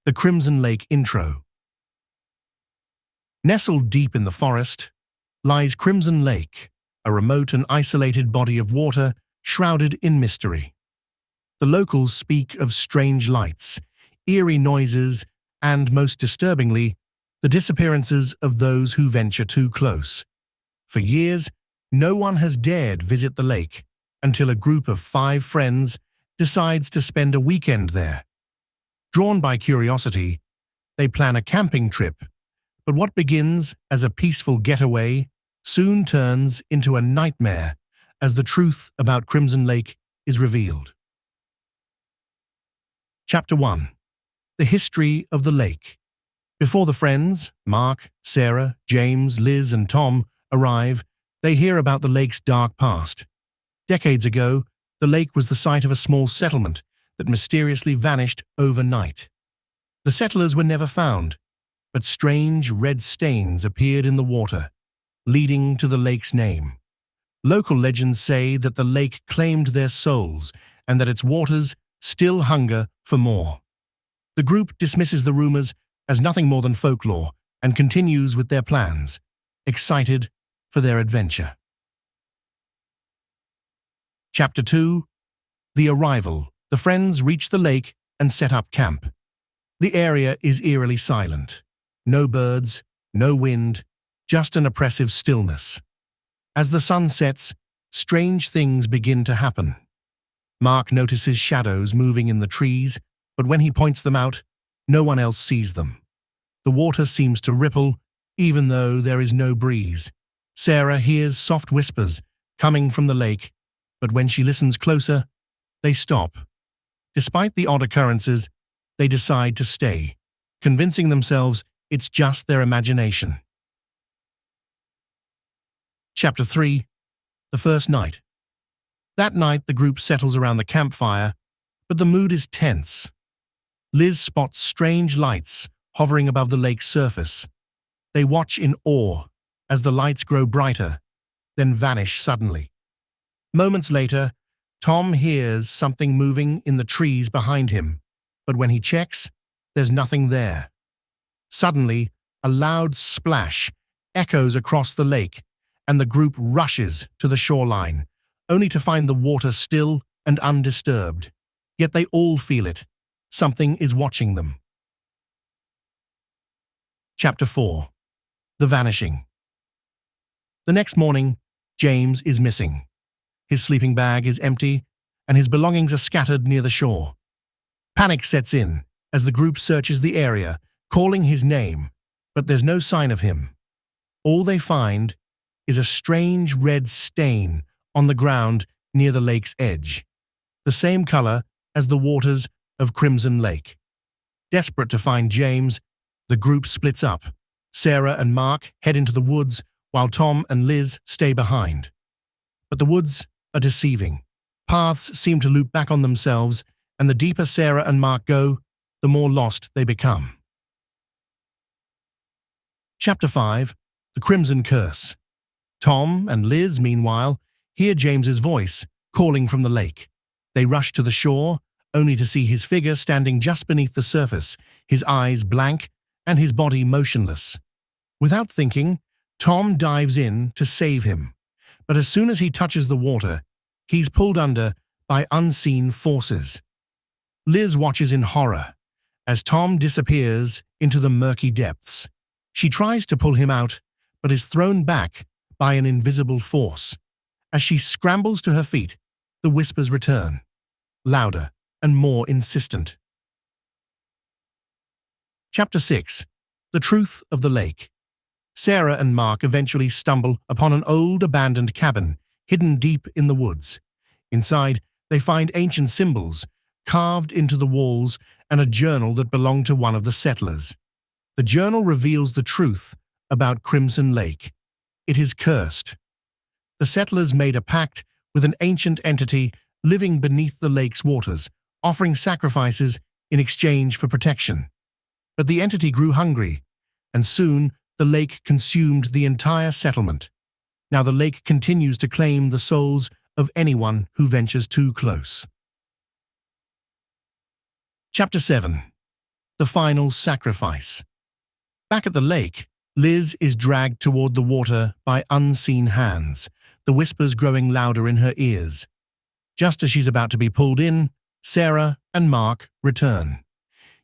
The Crimson Lake Intro. Nestled deep in the forest lies Crimson Lake, a remote and isolated body of water shrouded in mystery. The locals speak of strange lights, eerie noises, and, most disturbingly, the disappearances of those who venture too close. For years, no one has dared visit the lake until a group of 5 friends decides to spend a weekend there. Drawn by curiosity, they plan a camping trip, but what begins as a peaceful getaway soon turns into a nightmare as the truth about Crimson Lake is revealed. Chapter 1. The History of the Lake. Before the friends, Mark, Sarah, James, Liz, and Tom, arrive, they hear about the lake's dark past. Decades ago, the lake was the site of a small settlement that mysteriously vanished overnight. The settlers were never found, but strange red stains appeared in the water, leading to the lake's name. Local legends say that the lake claimed their souls and that its waters still hunger for more. The group dismisses the rumors as nothing more than folklore and continues with their plans, excited for their adventure. Chapter 2. The Arrival. The friends reach the lake and set up camp. The area is eerily silent. No birds, no wind, just an oppressive stillness. As the sun sets, strange things begin to happen. Mark notices shadows moving in the trees, but when he points them out, no one else sees them. The water seems to ripple, even though there is no breeze. Sarah hears soft whispers coming from the lake, but when she listens closer, they stop. Despite the odd occurrences, they decide to stay, convincing themselves it's just their imagination. Chapter 3. The First Night. That night, the group settles around the campfire, but the mood is tense. Liz spots strange lights hovering above the lake's surface. They watch in awe as the lights grow brighter, then vanish suddenly. Moments later, Tom hears something moving in the trees behind him, but when he checks, there's nothing there. Suddenly, a loud splash echoes across the lake, and the group rushes to the shoreline, only to find the water still and undisturbed. Yet they all feel it. Something is watching them. Chapter 4. The Vanishing. The next morning, James is missing. His sleeping bag is empty, and his belongings are scattered near the shore. Panic sets in as the group searches the area, calling his name, but there's no sign of him. All they find is a strange red stain on the ground near the lake's edge, the same color as the waters of Crimson Lake. Desperate to find James, the group splits up. Sarah and Mark head into the woods while Tom and Liz stay behind. But the woods are deceiving. Paths seem to loop back on themselves, and the deeper Sarah and Mark go, the more lost they become. Chapter 5. The Crimson Curse. Tom and Liz, meanwhile, hear James's voice calling from the lake. They rush to the shore, only to see his figure standing just beneath the surface, his eyes blank and his body motionless. Without thinking, Tom dives in to save him. But as soon as he touches the water, he's pulled under by unseen forces. Liz watches in horror as Tom disappears into the murky depths. She tries to pull him out, but is thrown back by an invisible force. As she scrambles to her feet, the whispers return, louder and more insistent. Chapter 6. The Truth of the Lake. Sarah and Mark eventually stumble upon an old abandoned cabin hidden deep in the woods. Inside, they find ancient symbols carved into the walls and a journal that belonged to one of the settlers. The journal reveals the truth about Crimson Lake. It is cursed. The settlers made a pact with an ancient entity living beneath the lake's waters, offering sacrifices in exchange for protection. But the entity grew hungry, and soon the lake consumed the entire settlement. Now the lake continues to claim the souls of anyone who ventures too close. Chapter 7. The final sacrifice. Back at the lake, Liz is dragged toward the water by unseen hands, the whispers growing louder in her ears. Just as she's about to be pulled in, Sarah and Mark return.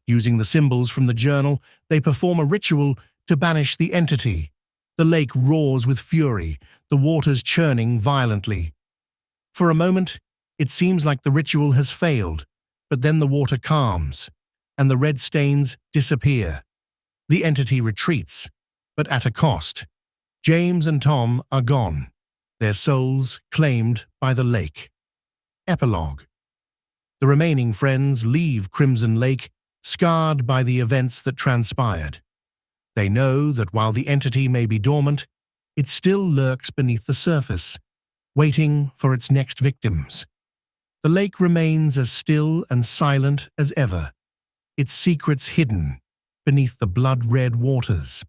Using the symbols from the journal, they perform a ritual to banish the entity. The lake roars with fury, the waters churning violently. For a moment, it seems like the ritual has failed, but then the water calms, and the red stains disappear. The entity retreats, but at a cost. James and Tom are gone, their souls claimed by the lake. Epilogue. The remaining friends leave Crimson Lake, scarred by the events that transpired. They know that while the entity may be dormant, it still lurks beneath the surface, waiting for its next victims. The lake remains as still and silent as ever, its secrets hidden beneath the blood-red waters.